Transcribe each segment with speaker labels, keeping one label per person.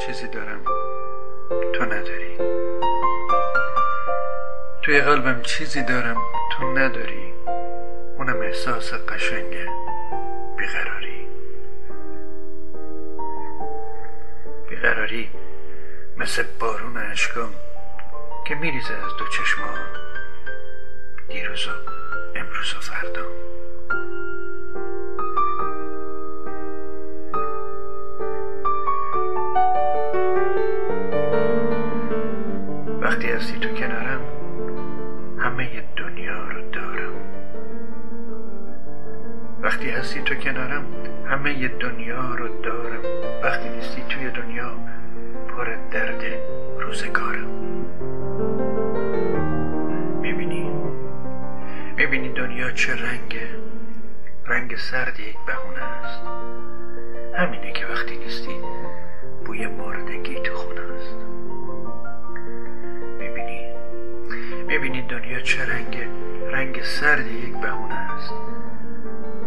Speaker 1: چیزی دارم تو نداری، توی قلبم چیزی دارم تو نداری، اونم احساس قشنگ بیقراری مثل بارون اشکام که میریزه از دو چشمام، دیروز و امروز و فردا. وقتی هستی تو کنارم همه دنیا رو دارم، وقتی هستی تو کنارم همه دنیا رو دارم، وقتی نیستی توی دنیا پر درد روزگارم. میبینی دنیا چه رنگه؟ رنگ سرد یک بهونه است، همینه که وقتی نیستی بوی مردگی تو خونه است. میبینی دنیا چه رنگه؟ رنگ سرد یک بهونه است،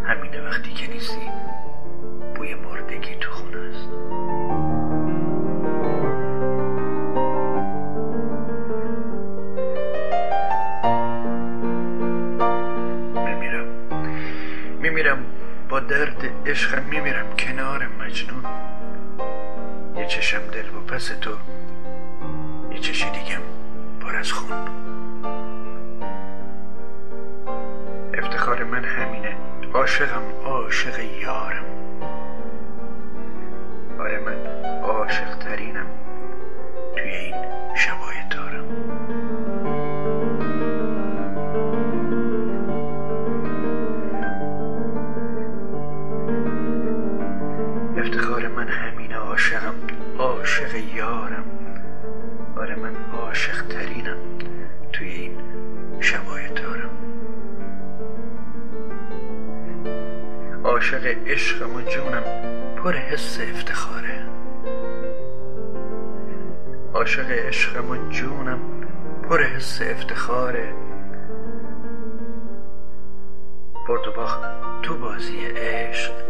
Speaker 1: همینه وقتی که نیستی بوی مردگی تو خونه است. میمیرم با درد عشقم، میمیرم کنار مجنون، یه چشم دل و پس تو، یه چش دیگم پر از خون. افتخار من همینه، عاشقم، عاشق یارم، آره من عاشق ترینم توی این شبای تارم. افتخار من همینه، عاشقم، عاشق یارم، آره من عاشق ترینم توی این شبای تارم. عاشق عشقم و جونم پر حس افتخاره، عاشق عشقم و جونم پر حس افتخاره، برد و باخت تو بازی عشق